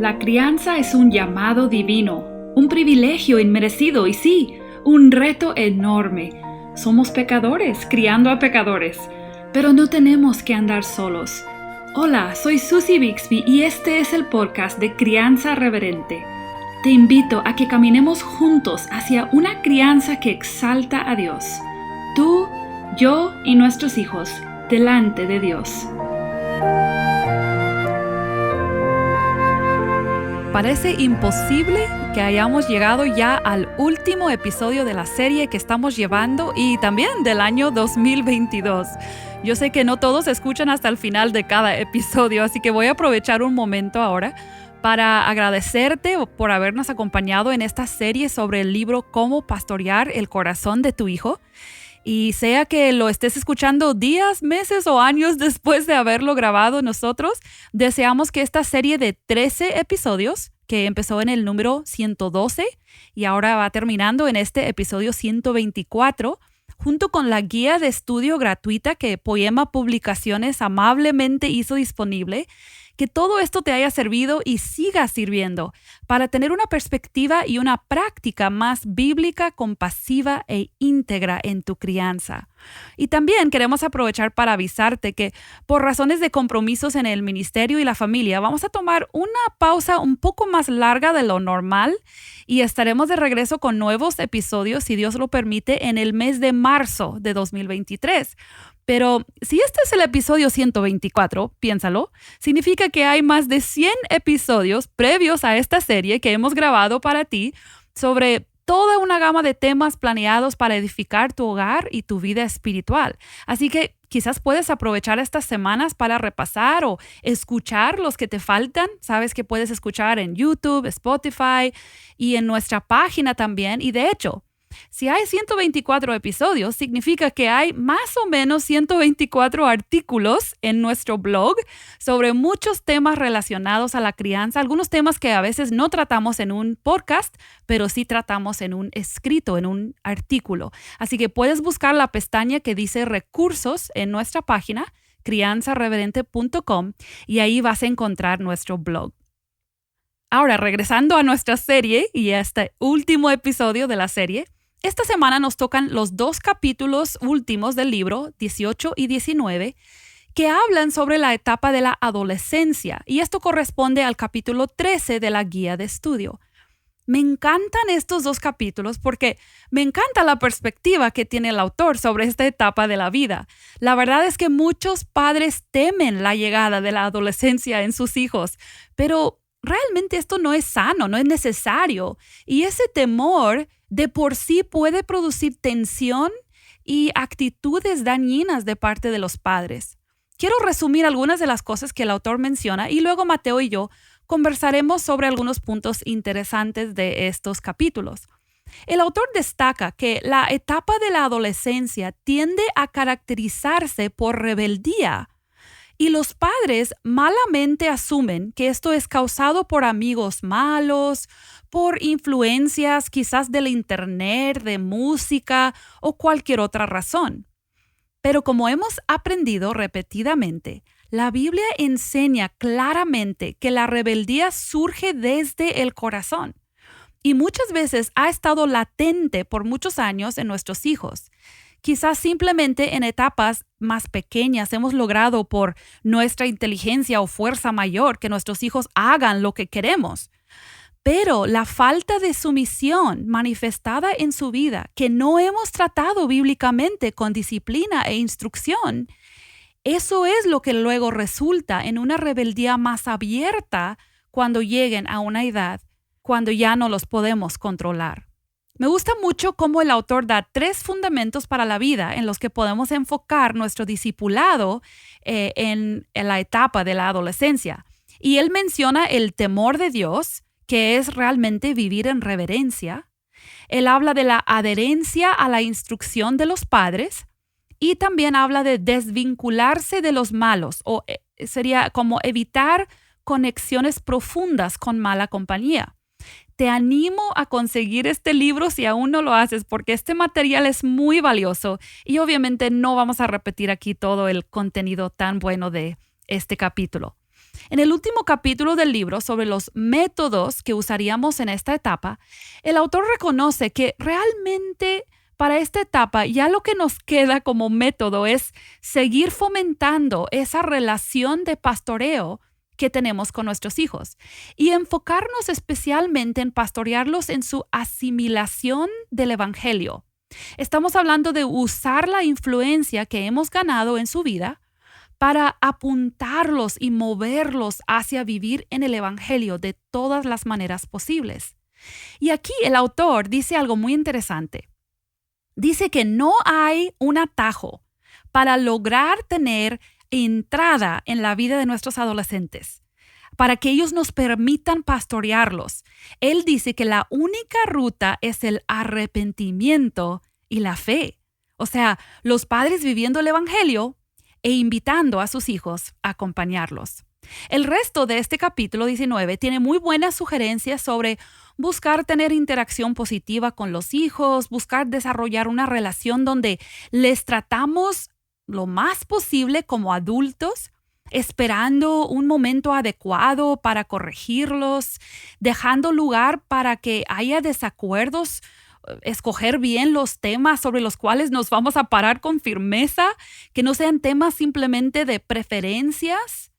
La crianza es un llamado divino, un privilegio inmerecido y sí, un reto enorme. Somos pecadores criando a pecadores, pero no tenemos que andar solos. Hola, soy Susie Bixby y este es el podcast de Crianza Reverente. Te invito a que caminemos juntos hacia una crianza que exalta a Dios. Tú, yo y nuestros hijos, delante de Dios. Parece imposible que hayamos llegado ya al último episodio de la serie que estamos llevando y también del año 2022. Yo sé que no todos escuchan hasta el final de cada episodio, así que voy a aprovechar un momento ahora para agradecerte por habernos acompañado en esta serie sobre el libro Cómo pastorear el corazón de tu hijo. Y sea que lo estés escuchando días, meses o años después de haberlo grabado nosotros, deseamos que esta serie de 13 episodios, que empezó en el número 112 y ahora va terminando en este episodio 124, junto con la guía de estudio gratuita que Poema Publicaciones amablemente hizo disponible, que todo esto te haya servido y siga sirviendo para tener una perspectiva y una práctica más bíblica, compasiva e íntegra en tu crianza. Y también queremos aprovechar para avisarte que por razones de compromisos en el ministerio y la familia vamos a tomar una pausa un poco más larga de lo normal y estaremos de regreso con nuevos episodios, si Dios lo permite, en el mes de marzo de 2023. Pero si este es el episodio 124, piénsalo, significa que hay más de 100 episodios previos a esta serie que hemos grabado para ti sobre toda una gama de temas planeados para edificar tu hogar y tu vida espiritual. Así que quizás puedes aprovechar estas semanas para repasar o escuchar los que te faltan. Sabes que puedes escuchar en YouTube, Spotify y en nuestra página también. Y de hecho, si hay 124 episodios, significa que hay más o menos 124 artículos en nuestro blog sobre muchos temas relacionados a la crianza, algunos temas que a veces no tratamos en un podcast, pero sí tratamos en un escrito, en un artículo. Así que puedes buscar la pestaña que dice recursos en nuestra página, crianzareverente.com, y ahí vas a encontrar nuestro blog. Ahora, regresando a nuestra serie y a este último episodio de la serie, esta semana nos tocan los 2 capítulos últimos del libro, 18 y 19, que hablan sobre la etapa de la adolescencia, y esto corresponde al capítulo 13 de la guía de estudio. Me encantan estos 2 capítulos porque me encanta la perspectiva que tiene el autor sobre esta etapa de la vida. La verdad es que muchos padres temen la llegada de la adolescencia en sus hijos, pero realmente esto no es sano, no es necesario, y ese temor de por sí puede producir tensión y actitudes dañinas de parte de los padres. Quiero resumir algunas de las cosas que el autor menciona y luego Mateo y yo conversaremos sobre algunos puntos interesantes de estos capítulos. El autor destaca que la etapa de la adolescencia tiende a caracterizarse por rebeldía. Y los padres malamente asumen que esto es causado por amigos malos, por influencias quizás del internet, de música o cualquier otra razón. Pero como hemos aprendido repetidamente, la Biblia enseña claramente que la rebeldía surge desde el corazón y muchas veces ha estado latente por muchos años en nuestros hijos. Quizás simplemente en etapas más pequeñas hemos logrado por nuestra inteligencia o fuerza mayor que nuestros hijos hagan lo que queremos. Pero la falta de sumisión manifestada en su vida, que no hemos tratado bíblicamente con disciplina e instrucción, eso es lo que luego resulta en una rebeldía más abierta cuando lleguen a una edad, cuando ya no los podemos controlar. Me gusta mucho cómo el autor da 3 fundamentos para la vida en los que podemos enfocar nuestro discipulado en la etapa de la adolescencia. Y él menciona el temor de Dios, que es realmente vivir en reverencia. Él habla de la adherencia a la instrucción de los padres y también habla de desvincularse de los malos, o sería como evitar conexiones profundas con mala compañía. Te animo a conseguir este libro si aún no lo haces, porque este material es muy valioso y obviamente no vamos a repetir aquí todo el contenido tan bueno de este capítulo. En el último capítulo del libro sobre los métodos que usaríamos en esta etapa, el autor reconoce que realmente para esta etapa ya lo que nos queda como método es seguir fomentando esa relación de pastoreo que tenemos con nuestros hijos y enfocarnos especialmente en pastorearlos en su asimilación del evangelio. Estamos hablando de usar la influencia que hemos ganado en su vida para apuntarlos y moverlos hacia vivir en el evangelio de todas las maneras posibles. Y aquí el autor dice algo muy interesante. Dice que no hay un atajo para lograr tener entrada en la vida de nuestros adolescentes, para que ellos nos permitan pastorearlos. Él dice que la única ruta es el arrepentimiento y la fe. O sea, los padres viviendo el evangelio e invitando a sus hijos a acompañarlos. El resto de este capítulo 19 tiene muy buenas sugerencias sobre buscar tener interacción positiva con los hijos, buscar desarrollar una relación donde les tratamos lo más posible como adultos, esperando un momento adecuado para corregirlos, dejando lugar para que haya desacuerdos, escoger bien los temas sobre los cuales nos vamos a parar con firmeza, que no sean temas simplemente de preferencias.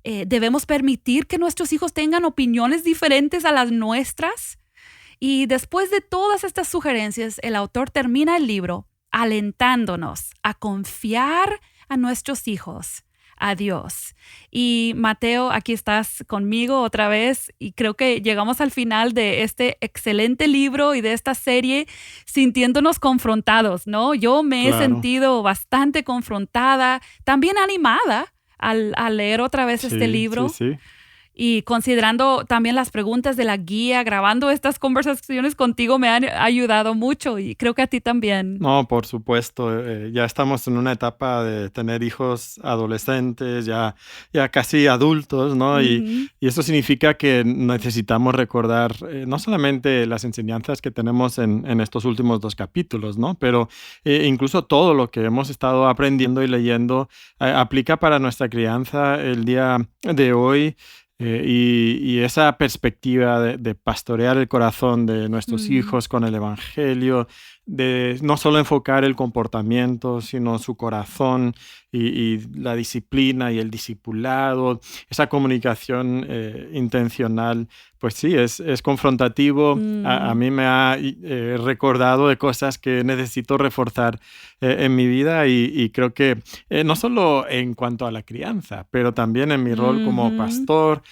Debemos permitir que nuestros hijos tengan opiniones diferentes a las nuestras. Y después de todas estas sugerencias, el autor termina el libro alentándonos a confiar a nuestros hijos, a Dios. Y Mateo, aquí estás conmigo otra vez y creo que llegamos al final de este excelente libro y de esta serie sintiéndonos confrontados, ¿no? Yo me he sentido bastante confrontada, también animada al leer otra vez este libro. Sí. Y considerando también las preguntas de la guía, grabando estas conversaciones contigo me han ayudado mucho y creo que a ti también. No, por supuesto. Ya estamos en una etapa de tener hijos adolescentes, ya casi adultos, ¿no? Y eso significa que necesitamos recordar no solamente las enseñanzas que tenemos en estos últimos 2 capítulos, ¿no? Pero incluso todo lo que hemos estado aprendiendo y leyendo aplica para nuestra crianza el día de hoy. Y esa perspectiva de pastorear el corazón de nuestros hijos con el evangelio, de no solo enfocar el comportamiento, sino su corazón y la disciplina y el discipulado, esa comunicación intencional, pues sí, es confrontativo. A mí me ha recordado de cosas que necesito reforzar en mi vida y creo que no solo en cuanto a la crianza, pero también en mi rol como pastor,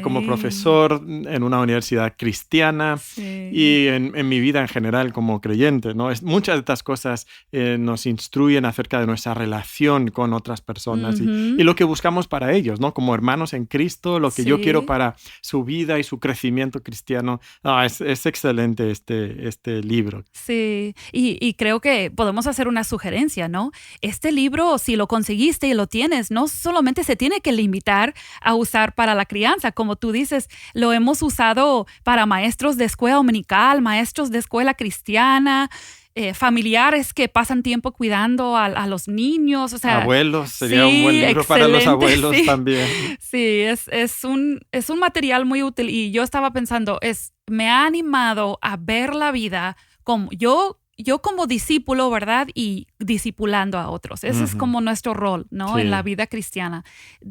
como profesor en una universidad cristiana y en mi vida en general como creyente, ¿no? Muchas de estas cosas nos instruyen acerca de nuestra relación con otras personas y lo que buscamos para ellos, ¿no? Como hermanos en Cristo, lo que yo quiero para su vida y su crecimiento cristiano. Es excelente este libro. Sí, y creo que podemos hacer una sugerencia, ¿no? Este libro, si lo conseguiste y lo tienes, no solamente se tiene que limitar a usar para la crianza, como tú dices, lo hemos usado para maestros de escuela dominical, maestros de escuela cristiana, familiares que pasan tiempo cuidando a los niños, o sea, abuelos, sería un buen libro para los abuelos también. Sí, es un material muy útil y yo estaba pensando, me ha animado a ver la vida como yo como discípulo, ¿verdad? Y discipulando a otros. Ese es como nuestro rol, ¿no? En la vida cristiana.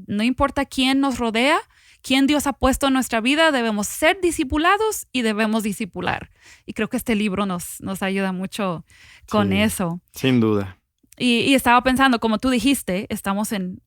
No importa quién nos rodea, quién Dios ha puesto en nuestra vida, debemos ser discipulados y debemos discipular. Y creo que este libro nos ayuda mucho con eso. Sin duda. Y estaba pensando, como tú dijiste, estamos en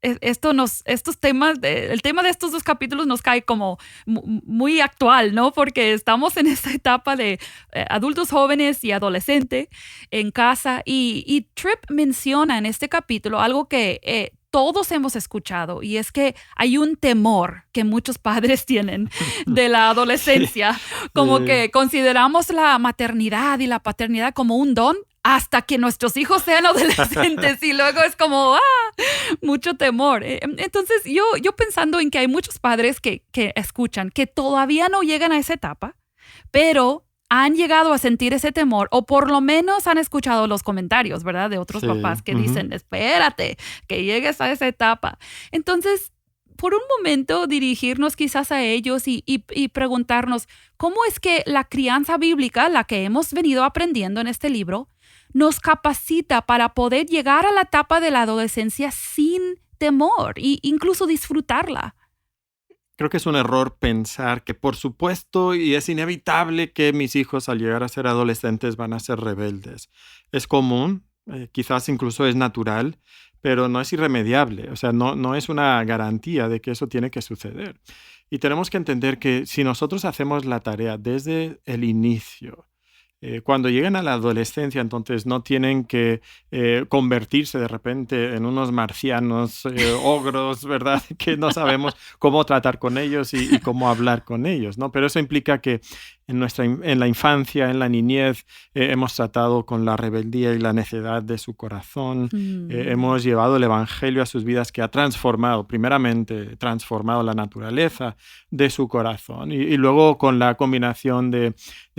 estos temas, el tema de estos 2 capítulos nos cae como muy actual, ¿no? Porque estamos en esta etapa de adultos jóvenes y adolescentes en casa. Y Tripp menciona en este capítulo algo que todos hemos escuchado y es que hay un temor que muchos padres tienen de la adolescencia, como que consideramos la maternidad y la paternidad como un don hasta que nuestros hijos sean adolescentes y luego es como, mucho temor. Entonces yo pensando en que hay muchos padres que escuchan, que todavía no llegan a esa etapa, pero han llegado a sentir ese temor o por lo menos han escuchado los comentarios, ¿verdad? De otros papás que dicen, espérate, que llegues a esa etapa. Entonces, por un momento dirigirnos quizás a ellos y preguntarnos cómo es que la crianza bíblica, la que hemos venido aprendiendo en este libro, nos capacita para poder llegar a la etapa de la adolescencia sin temor e incluso disfrutarla. Creo que es un error pensar que por supuesto y es inevitable que mis hijos al llegar a ser adolescentes van a ser rebeldes. Es común, quizás incluso es natural, pero no es irremediable. O sea, no es una garantía de que eso tiene que suceder. Y tenemos que entender que si nosotros hacemos la tarea desde el inicio, cuando llegan a la adolescencia, entonces no tienen que convertirse de repente en unos marcianos ogros, ¿verdad? Que no sabemos cómo tratar con ellos y cómo hablar con ellos, ¿no? Pero eso implica que en la infancia, en la niñez, hemos tratado con la rebeldía y la necedad de su corazón. Hemos llevado el evangelio a sus vidas, que ha transformado, primeramente, transformado la naturaleza de su corazón. Y luego con la combinación de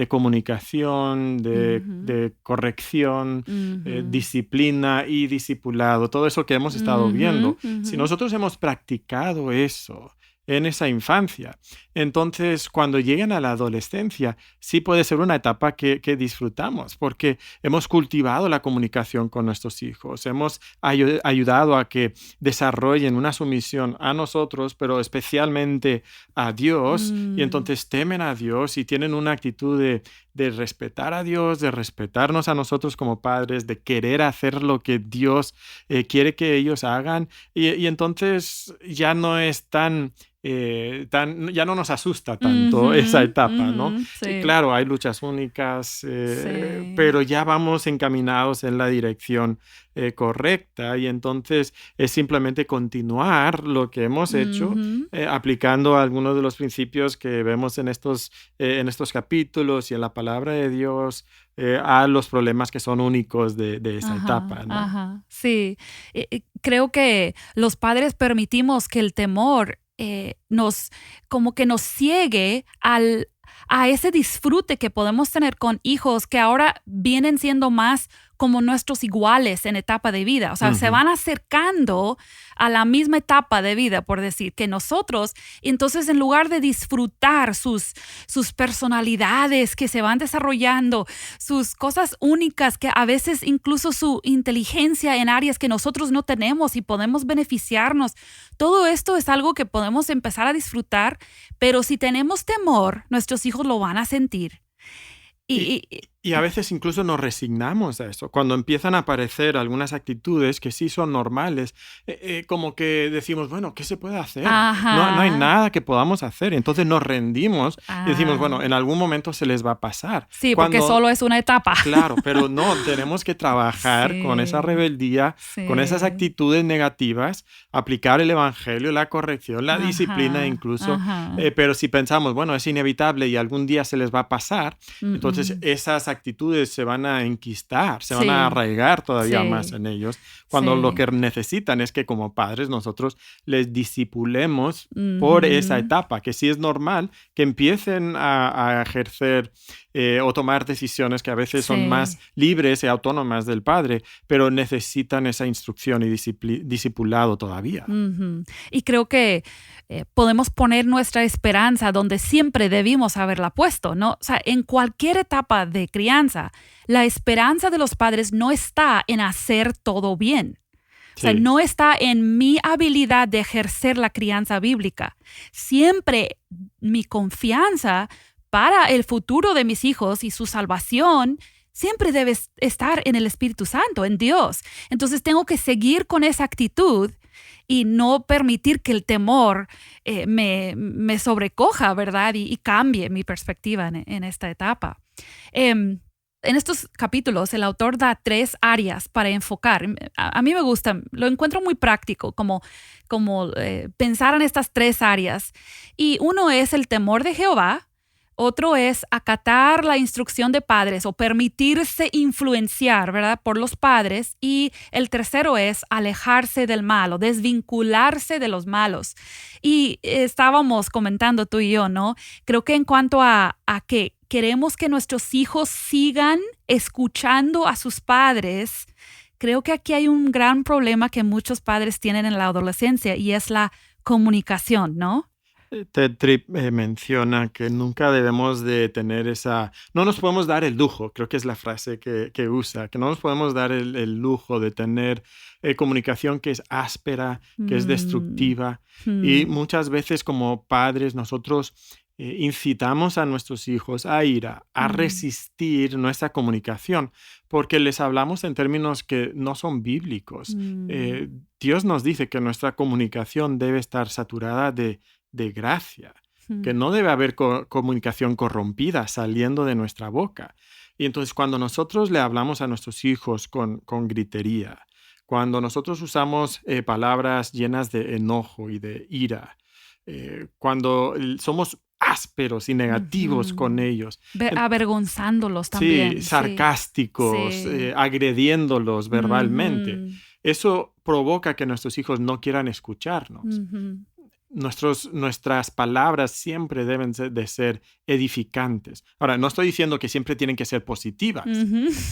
comunicación, de corrección, disciplina y discipulado, todo eso que hemos estado viendo. Si nosotros hemos practicado eso en esa infancia, entonces cuando lleguen a la adolescencia sí puede ser una etapa que disfrutamos, porque hemos cultivado la comunicación con nuestros hijos, hemos ayudado a que desarrollen una sumisión a nosotros, pero especialmente a Dios, y entonces temen a Dios y tienen una actitud de respetar a Dios, de respetarnos a nosotros como padres, de querer hacer lo que Dios quiere que ellos hagan, y entonces ya no es ya no nos asusta tanto esa etapa, ¿no? Sí. Claro, hay luchas únicas, pero ya vamos encaminados en la dirección correcta, y entonces es simplemente continuar lo que hemos hecho, aplicando algunos de los principios que vemos en estos capítulos y en la palabra de Dios a los problemas que son únicos de esa etapa, ¿no? Sí, creo que los padres permitimos que el temor nos ciegue a ese disfrute que podemos tener con hijos que ahora vienen siendo más como nuestros iguales en etapa de vida. O sea, se van acercando a la misma etapa de vida, por decir, que nosotros. Entonces, en lugar de disfrutar sus personalidades que se van desarrollando, sus cosas únicas, que a veces incluso su inteligencia en áreas que nosotros no tenemos y podemos beneficiarnos, todo esto es algo que podemos empezar a disfrutar, pero si tenemos temor, nuestros hijos lo van a sentir. Y a veces incluso nos resignamos a eso. Cuando empiezan a aparecer algunas actitudes que sí son normales, como que decimos, bueno, ¿qué se puede hacer? No hay nada que podamos hacer. Entonces nos rendimos y decimos, bueno, en algún momento se les va a pasar. Sí, porque solo es una etapa. Claro, pero no, tenemos que trabajar con esa rebeldía, con esas actitudes negativas, aplicar el evangelio, la corrección, la disciplina incluso. Pero si pensamos, bueno, es inevitable y algún día se les va a pasar, entonces esas actitudes se van a enquistar, se van a arraigar todavía más en ellos, cuando lo que necesitan es que como padres nosotros les discipulemos por esa etapa, que sí es normal que empiecen a ejercer o tomar decisiones que a veces son más libres y autónomas del padre, pero necesitan esa instrucción y discipulado todavía. Y creo que podemos poner nuestra esperanza donde siempre debimos haberla puesto, ¿no? O sea, en cualquier etapa de crianza, la esperanza de los padres no está en hacer todo bien. O sea, no está en mi habilidad de ejercer la crianza bíblica. Siempre mi confianza para el futuro de mis hijos y su salvación siempre debe estar en el Espíritu Santo, en Dios. Entonces tengo que seguir con esa actitud y no permitir que el temor me sobrecoja, ¿verdad? Y cambie mi perspectiva en esta etapa. En estos capítulos, el autor da 3 áreas para enfocar. A mí me gusta, lo encuentro muy práctico, como pensar en estas 3 áreas. Y uno es el temor de Jehová, otro es acatar la instrucción de padres o permitirse influenciar, ¿verdad?, por los padres. Y el tercero es alejarse del mal o desvincularse de los malos. Y estábamos comentando tú y yo, ¿no? Creo que en cuanto a que queremos que nuestros hijos sigan escuchando a sus padres, creo que aquí hay un gran problema que muchos padres tienen en la adolescencia y es la comunicación, ¿no? Ted Tripp menciona que nunca debemos de tener no nos podemos dar el lujo, creo que es la frase que usa, que no nos podemos dar el lujo de tener comunicación que es áspera, que es destructiva. Y muchas veces como padres nosotros incitamos a nuestros hijos a ira, a resistir nuestra comunicación, porque les hablamos en términos que no son bíblicos. Dios nos dice que nuestra comunicación debe estar saturada de gracia, que no debe haber comunicación corrompida saliendo de nuestra boca. Y entonces cuando nosotros le hablamos a nuestros hijos con gritería, cuando nosotros usamos palabras llenas de enojo y de ira, cuando somos ásperos y negativos con ellos. Avergonzándolos también. Sí, sarcásticos, agrediéndolos verbalmente. Eso provoca que nuestros hijos no quieran escucharnos. Nuestras palabras siempre deben de ser edificantes. Ahora, no estoy diciendo que siempre tienen que ser positivas.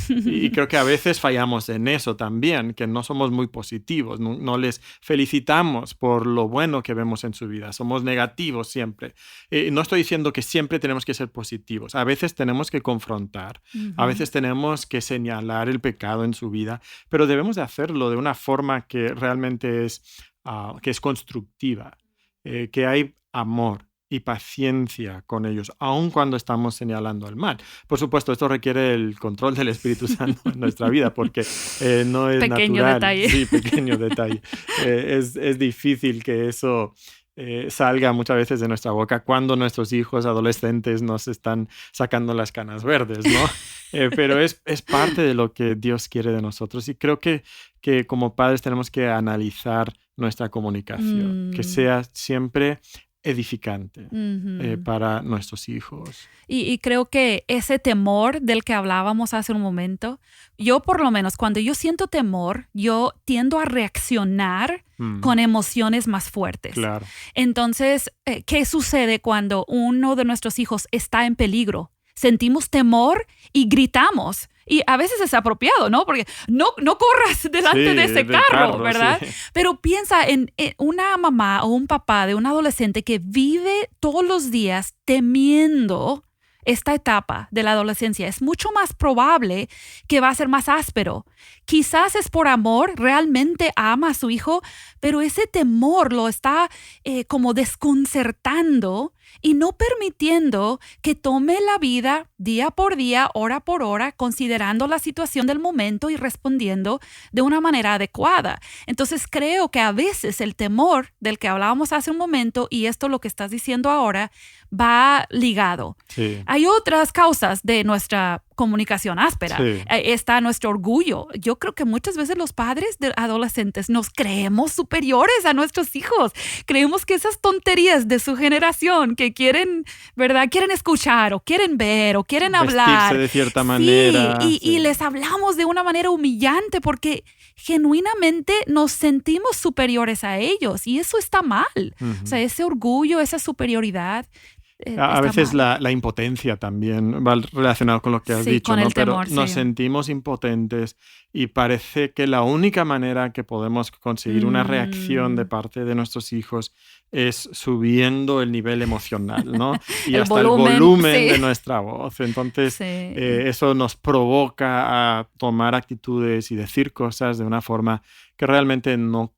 Y creo que a veces fallamos en eso también, que no somos muy positivos, no les felicitamos por lo bueno que vemos en su vida. Somos negativos siempre. No estoy diciendo que siempre tenemos que ser positivos. A veces tenemos que confrontar, a veces tenemos que señalar el pecado en su vida, pero debemos de hacerlo de una forma que realmente es constructiva. Que hay amor y paciencia con ellos, aun cuando estamos señalando el mal. Por supuesto, esto requiere el control del Espíritu Santo en nuestra vida, porque no es pequeño natural. Detalle. Sí, pequeño detalle. Es difícil que eso salga muchas veces de nuestra boca cuando nuestros hijos adolescentes nos están sacando las canas verdes, ¿no? Pero es parte de lo que Dios quiere de nosotros, y creo que como padres tenemos que analizar nuestra comunicación, que sea siempre edificante para nuestros hijos. Y creo que ese temor del que hablábamos hace un momento, yo por lo menos cuando yo siento temor, yo tiendo a reaccionar con emociones más fuertes. Claro. Entonces, ¿qué sucede cuando uno de nuestros hijos está en peligro? Sentimos temor y gritamos. Y a veces es apropiado, ¿no? Porque no corras delante de ese carro, ¿verdad? Sí. Pero piensa en una mamá o un papá de un adolescente que vive todos los días temiendo esta etapa de la adolescencia. Es mucho más probable que va a ser más áspero. Quizás es por amor, realmente ama a su hijo, pero ese temor lo está como desconcertando y no permitiendo que tome la vida día por día, hora por hora, considerando la situación del momento y respondiendo de una manera adecuada. Entonces creo que a veces el temor del que hablábamos hace un momento, y esto lo que estás diciendo ahora, va ligado. Sí. Hay otras causas de nuestra comunicación áspera. Sí. Está nuestro orgullo. Yo creo que muchas veces los padres de adolescentes nos creemos superiores a nuestros hijos. Creemos que esas tonterías de su generación que quieren, ¿verdad? Quieren escuchar o quieren ver o quieren hablar. Vestirse de cierta manera. Y les hablamos de una manera humillante porque genuinamente nos sentimos superiores a ellos y eso está mal. O sea, ese orgullo, esa superioridad. A veces la impotencia también va relacionado con lo que has dicho, con ¿no? el temor, pero nos sentimos impotentes y parece que la única manera que podemos conseguir una reacción de parte de nuestros hijos es subiendo el nivel emocional, ¿no? Y hasta el volumen de nuestra voz. Entonces, eso nos provoca a tomar actitudes y decir cosas de una forma que realmente no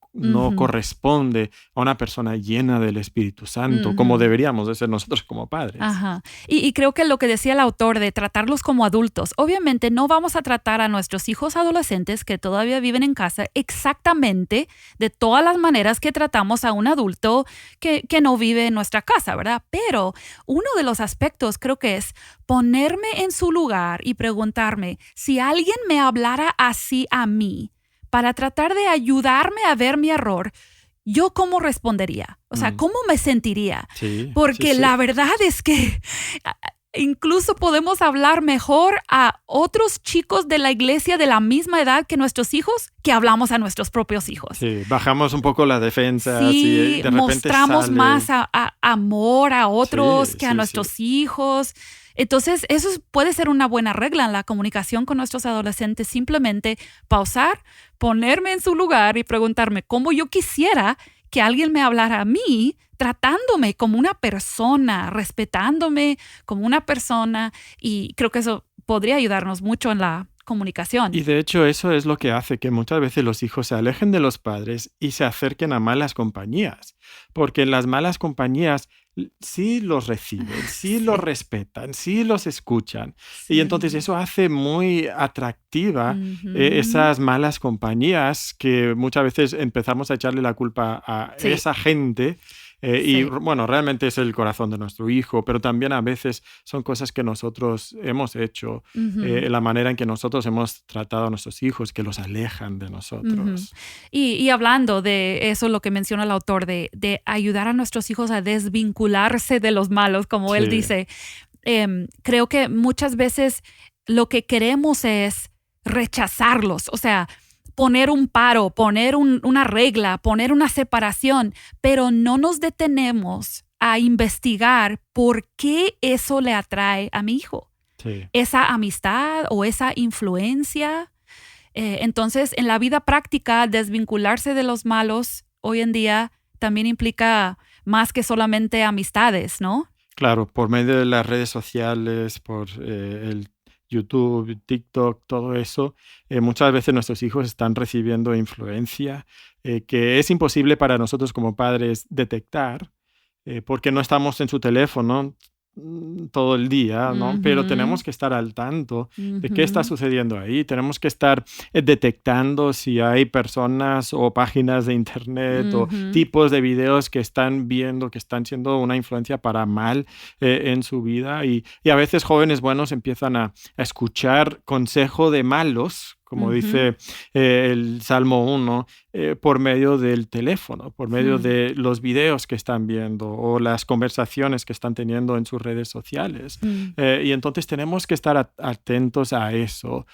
corresponde a una persona llena del Espíritu Santo, como deberíamos de ser nosotros como padres. Ajá. Y creo que lo que decía el autor de tratarlos como adultos, obviamente no vamos a tratar a nuestros hijos adolescentes que todavía viven en casa exactamente de todas las maneras que tratamos a un adulto que no vive en nuestra casa, ¿verdad? Pero uno de los aspectos creo que es ponerme en su lugar y preguntarme si alguien me hablara así a mí, para tratar de ayudarme a ver mi error, ¿yo cómo respondería? O sea, ¿cómo me sentiría? Sí, porque la verdad es que incluso podemos hablar mejor a otros chicos de la iglesia de la misma edad que nuestros hijos que hablamos a nuestros propios hijos. Sí, bajamos un poco la defensa. Sí, de repente mostramos sale más amor a otros que a nuestros hijos. Entonces, eso puede ser una buena regla en la comunicación con nuestros adolescentes. Simplemente pausar, ponerme en su lugar y preguntarme cómo yo quisiera que alguien me hablara a mí tratándome como una persona, respetándome como una persona, y creo que eso podría ayudarnos mucho en la comunicación. Y de hecho eso es lo que hace que muchas veces los hijos se alejen de los padres y se acerquen a malas compañías, porque en las malas compañías sí los reciben, sí los respetan, sí los escuchan. Sí. Y entonces eso hace muy atractiva Ujú. esas malas compañías que muchas veces empezamos a echarle la culpa a Sí. esa gente. Y Sí. bueno, realmente es el corazón de nuestro hijo, pero también a veces son cosas que nosotros hemos hecho, Ujú. la manera en que nosotros hemos tratado a nuestros hijos, que los alejan de nosotros. Y hablando de eso, lo que menciona el autor, de ayudar a nuestros hijos a desvincularse de los malos, como él Sí. dice, creo que muchas veces lo que queremos es rechazarlos, o sea, poner un paro, poner una regla, poner una separación, pero no nos detenemos a investigar por qué eso le atrae a mi hijo. Sí. Esa amistad o esa influencia. Entonces, en la vida práctica, desvincularse de los malos hoy en día también implica más que solamente amistades, ¿no? Claro, por medio de las redes sociales, por el YouTube, TikTok, todo eso, muchas veces nuestros hijos están recibiendo influencia que es imposible para nosotros como padres detectar, porque no estamos en su teléfono todo el día, ¿no? Pero tenemos que estar al tanto de qué está sucediendo ahí. Tenemos que estar detectando si hay personas o páginas de internet o tipos de videos que están viendo, que están siendo una influencia para mal en su vida. Y a veces jóvenes buenos empiezan a escuchar consejo de malos, como dice el Salmo 1, por medio del teléfono, por medio de los videos que están viendo o las conversaciones que están teniendo en sus redes sociales. Y entonces tenemos que estar atentos a eso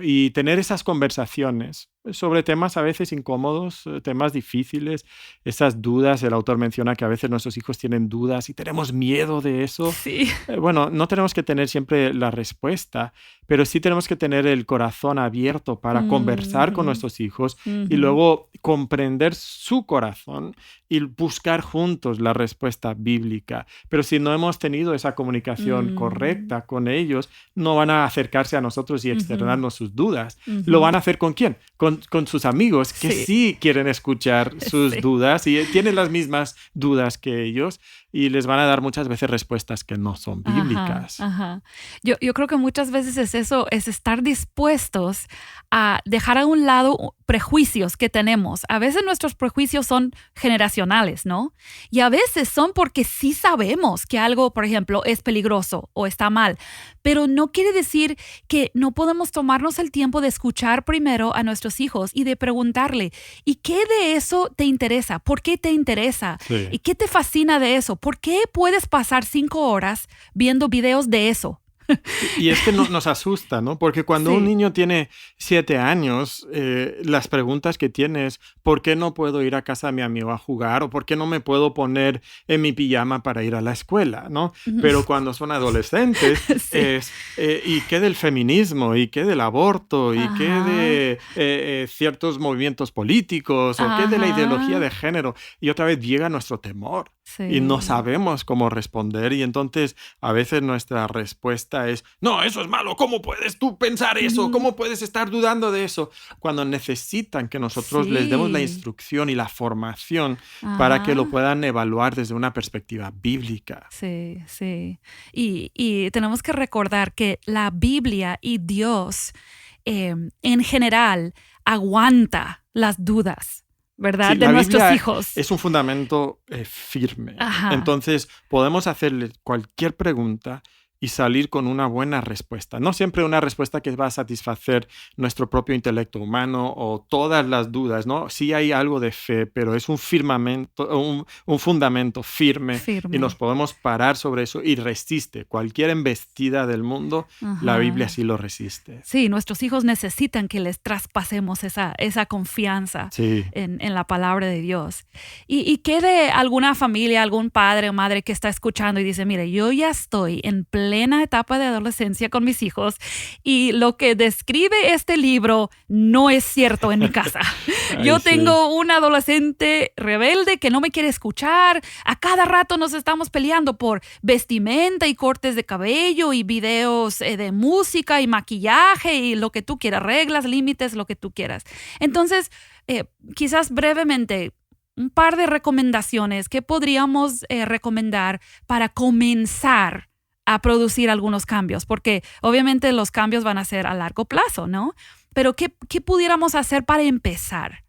y tener esas conversaciones sobre temas a veces incómodos, temas difíciles, esas dudas. El autor menciona que a veces nuestros hijos tienen dudas y tenemos miedo de eso. Sí. Bueno, no tenemos que tener siempre la respuesta, pero sí tenemos que tener el corazón abierto para conversar con nuestros hijos y luego comprender su corazón y buscar juntos la respuesta bíblica. Pero si no hemos tenido esa comunicación correcta con ellos, no van a acercarse a nosotros y externarnos sus dudas. ¿Lo van a hacer con quién? Con sus amigos que sí quieren escuchar sus dudas y tienen las mismas dudas que ellos y les van a dar muchas veces respuestas que no son bíblicas. Yo creo que muchas veces es eso, es estar dispuestos a dejar a un lado prejuicios que tenemos. A veces nuestros prejuicios son generacionales, ¿no? Y a veces son porque sí sabemos que algo, por ejemplo, es peligroso o está mal, pero no quiere decir que no podemos tomarnos el tiempo de escuchar primero a nuestros hijos y de preguntarle, ¿y qué de eso te interesa? ¿Por qué te interesa? Sí. ¿Y qué te fascina de eso? ¿Por qué puedes pasar 5 horas viendo videos de eso? Y es que nos asusta, ¿no? Porque cuando un niño tiene 7 años, las preguntas que tiene es ¿por qué no puedo ir a casa de mi amigo a jugar? ¿O por qué no me puedo poner en mi pijama para ir a la escuela? ¿No? Pero cuando son adolescentes es ¿y qué del feminismo? ¿Y qué del aborto? ¿Y qué de ciertos movimientos políticos? ¿O qué de la ideología de género? Y otra vez llega nuestro temor. Y no sabemos cómo responder y entonces a veces nuestra respuesta es no, eso es malo, ¿cómo puedes tú pensar eso? ¿Cómo puedes estar dudando de eso? Cuando necesitan que nosotros les demos la instrucción y la formación para que lo puedan evaluar desde una perspectiva bíblica. Sí. Y tenemos que recordar que la Biblia y Dios en general aguanta las dudas, ¿verdad? Sí, de nuestros Biblia hijos. Es un fundamento firme. Entonces podemos hacerle cualquier pregunta y salir con una buena respuesta. No siempre una respuesta que va a satisfacer nuestro propio intelecto humano o todas las dudas, ¿no? Sí hay algo de fe, pero es un fundamento firme y nos podemos parar sobre eso y resiste. Cualquier embestida del mundo, la Biblia sí lo resiste. Sí, nuestros hijos necesitan que les traspasemos esa confianza en la palabra de Dios. ¿Y qué de alguna familia, algún padre o madre que está escuchando y dice, mire, yo ya estoy en pleno plena etapa de adolescencia con mis hijos y lo que describe este libro no es cierto en mi casa. Yo tengo un adolescente rebelde que no me quiere escuchar. A cada rato nos estamos peleando por vestimenta y cortes de cabello y videos de música y maquillaje y lo que tú quieras, reglas, límites, lo que tú quieras. Entonces, quizás brevemente, un par de recomendaciones que podríamos recomendar para comenzar a producir algunos cambios, porque obviamente los cambios van a ser a largo plazo, ¿no? Pero ¿qué pudiéramos hacer para empezar?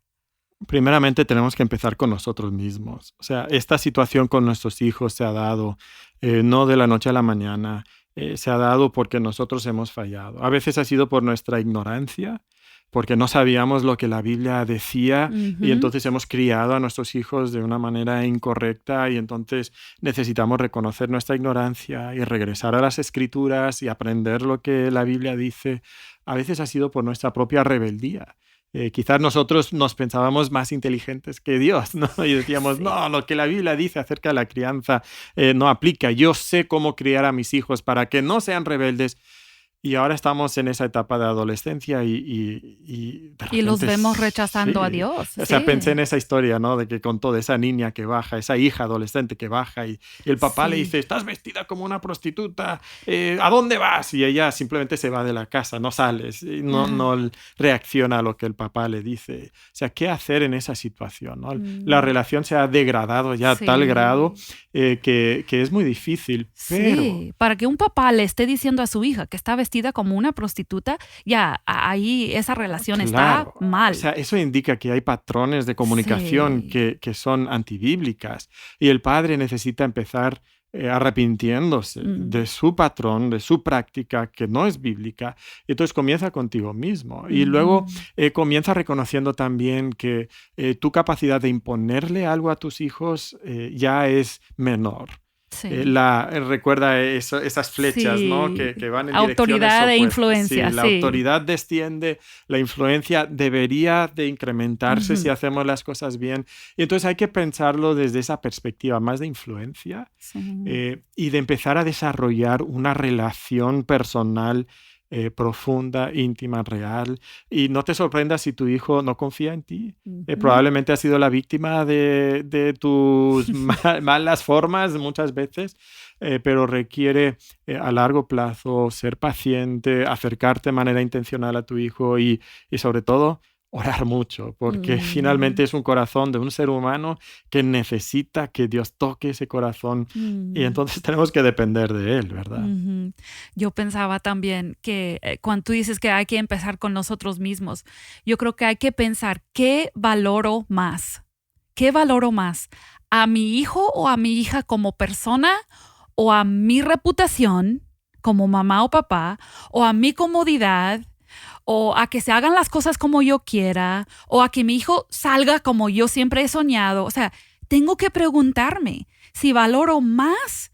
Primeramente tenemos que empezar con nosotros mismos. O sea, esta situación con nuestros hijos se ha dado no de la noche a la mañana, se ha dado porque nosotros hemos fallado. A veces ha sido por nuestra ignorancia, porque no sabíamos lo que la Biblia decía y entonces hemos criado a nuestros hijos de una manera incorrecta y entonces necesitamos reconocer nuestra ignorancia y regresar a las Escrituras y aprender lo que la Biblia dice. A veces ha sido por nuestra propia rebeldía. Quizás nosotros nos pensábamos más inteligentes que Dios, ¿no? Y decíamos, no, lo que la Biblia dice acerca de la crianza no aplica. Yo sé cómo criar a mis hijos para que no sean rebeldes. Y ahora estamos en esa etapa de adolescencia y los vemos rechazando a Dios. O sea, pensé en esa historia, ¿no? De que con toda esa niña que baja, esa hija adolescente que baja y el papá le dice, estás vestida como una prostituta, ¿a dónde vas? Y ella simplemente se va de la casa, no sales, no reacciona a lo que el papá le dice. O sea, ¿qué hacer en esa situación, ¿no? La relación se ha degradado ya a tal grado que es muy difícil. Pero... Sí, para que un papá le esté diciendo a su hija que está vestida como una prostituta, ya ahí esa relación está mal. O sea, eso indica que hay patrones de comunicación que son antibíblicas y el padre necesita empezar arrepintiéndose de su patrón, de su práctica que no es bíblica. Y entonces comienza contigo mismo y luego comienza reconociendo también que tu capacidad de imponerle algo a tus hijos ya es menor. Sí. Recuerda esas flechas, ¿no? que van en autoridad e influencia. Sí, la autoridad desciende, la influencia debería de incrementarse si hacemos las cosas bien. Y entonces hay que pensarlo desde esa perspectiva más de influencia y de empezar a desarrollar una relación personal profunda, íntima, real. Y no te sorprendas si tu hijo no confía en ti. Probablemente ha sido la víctima de tus malas formas muchas veces, pero requiere a largo plazo ser paciente, acercarte de manera intencional a tu hijo y sobre todo orar mucho, porque finalmente es un corazón de un ser humano que necesita que Dios toque ese corazón y entonces tenemos que depender de Él, ¿verdad? Yo pensaba también que cuando tú dices que hay que empezar con nosotros mismos, yo creo que hay que pensar, ¿qué valoro más? ¿Qué valoro más? ¿A mi hijo o a mi hija como persona o a mi reputación como mamá o papá o a mi comodidad? O a que se hagan las cosas como yo quiera, o a que mi hijo salga como yo siempre he soñado. O sea, tengo que preguntarme si valoro más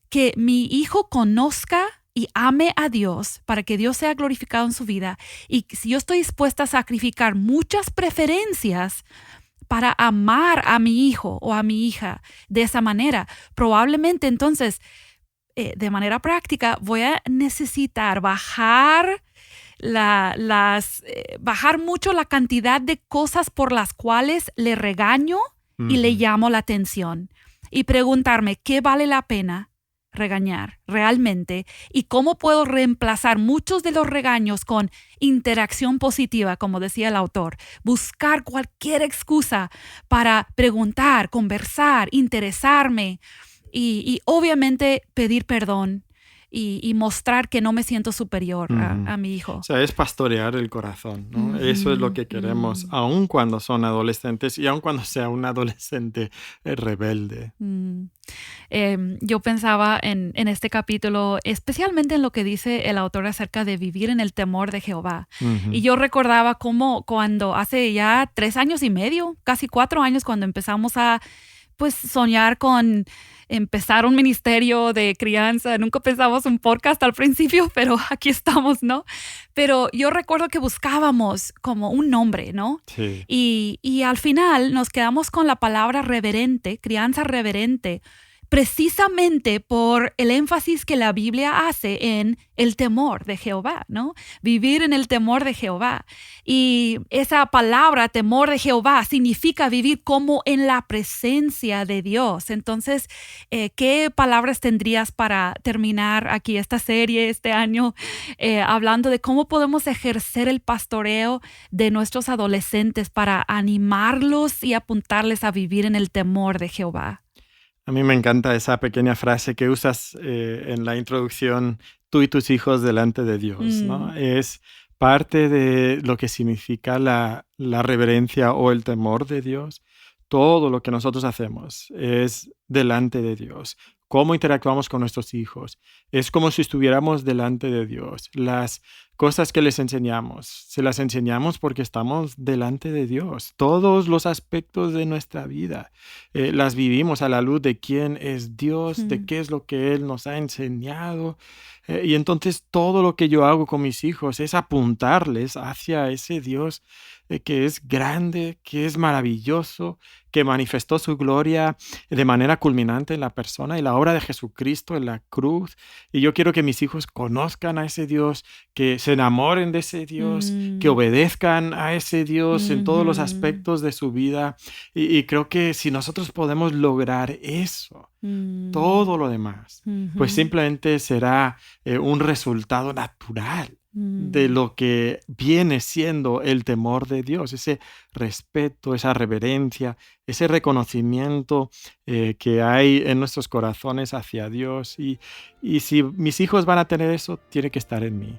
que mi hijo conozca y ame a Dios para que Dios sea glorificado en su vida. Y si yo estoy dispuesta a sacrificar muchas preferencias para amar a mi hijo o a mi hija de esa manera, probablemente entonces, de manera práctica, voy a necesitar bajar mucho la cantidad de cosas por las cuales le regaño y le llamo la atención y preguntarme qué vale la pena regañar realmente y cómo puedo reemplazar muchos de los regaños con interacción positiva, como decía el autor, buscar cualquier excusa para preguntar, conversar, interesarme y obviamente pedir perdón. Y mostrar que no me siento superior a mi hijo. O sea, es pastorear el corazón, ¿no? Eso es lo que queremos, aun cuando son adolescentes y aun cuando sea un adolescente rebelde. Yo pensaba en este capítulo, especialmente en lo que dice el autor acerca de vivir en el temor de Jehová. Y yo recordaba cómo cuando hace ya 3 años y medio, casi 4 años, cuando empezamos a soñar con empezar un ministerio de crianza. Nunca pensamos un podcast al principio, pero aquí estamos, ¿no? Pero yo recuerdo que buscábamos como un nombre, ¿no? Sí. Y al final nos quedamos con la palabra reverente, crianza reverente, precisamente por el énfasis que la Biblia hace en el temor de Jehová, ¿no? Vivir en el temor de Jehová. Y esa palabra, temor de Jehová, significa vivir como en la presencia de Dios. Entonces, ¿qué palabras tendrías para terminar aquí esta serie este año hablando de cómo podemos ejercer el pastoreo de nuestros adolescentes para animarlos y apuntarles a vivir en el temor de Jehová? A mí me encanta esa pequeña frase que usas en la introducción, tú y tus hijos delante de Dios, ¿no? Es parte de lo que significa la reverencia o el temor de Dios. Todo lo que nosotros hacemos es delante de Dios. Cómo interactuamos con nuestros hijos. Es como si estuviéramos delante de Dios. Las cosas que les enseñamos, se las enseñamos porque estamos delante de Dios. Todos los aspectos de nuestra vida las vivimos a la luz de quién es Dios, de qué es lo que Él nos ha enseñado. Y entonces todo lo que yo hago con mis hijos es apuntarles hacia ese Dios que es grande, que es maravilloso, que manifestó su gloria de manera culminante en la persona y la obra de Jesucristo en la cruz. Y yo quiero que mis hijos conozcan a ese Dios, que se enamoren de ese Dios, que obedezcan a ese Dios en todos los aspectos de su vida. Y creo que si nosotros podemos lograr eso, todo lo demás, pues simplemente será un resultado natural de lo que viene siendo el temor de Dios, ese respeto, esa reverencia, ese reconocimiento que hay en nuestros corazones hacia Dios. Y si mis hijos van a tener eso, tiene que estar en mí.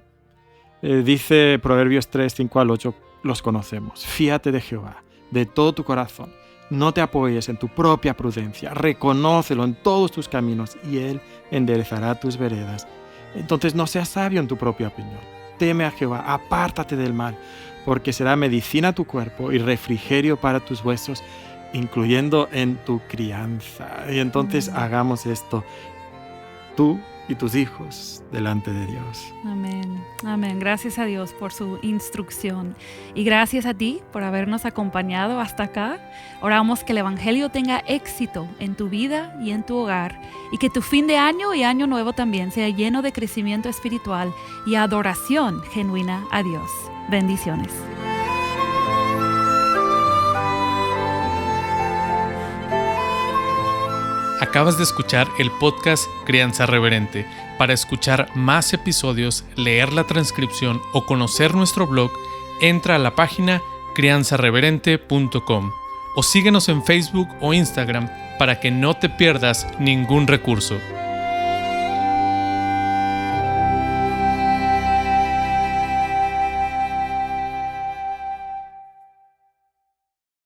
Dice Proverbios 3, 5 al 8, los conocemos. Fíate de Jehová de todo tu corazón. No te apoyes en tu propia prudencia. Reconócelo en todos tus caminos y Él enderezará tus veredas. Entonces no seas sabio en tu propia opinión. Teme a Jehová, apártate del mal, porque será medicina a tu cuerpo y refrigerio para tus huesos, incluyendo en tu crianza. Y entonces hagamos esto, tú y tus hijos, delante de Dios. Amén. Amén. Gracias a Dios por su instrucción. Y gracias a ti por habernos acompañado hasta acá. Oramos que el Evangelio tenga éxito en tu vida y en tu hogar. Y que tu fin de año y año nuevo también sea lleno de crecimiento espiritual y adoración genuina a Dios. Bendiciones. Acabas de escuchar el podcast Crianza Reverente. Para escuchar más episodios, leer la transcripción o conocer nuestro blog, entra a la página crianzareverente.com o síguenos en Facebook o Instagram para que no te pierdas ningún recurso.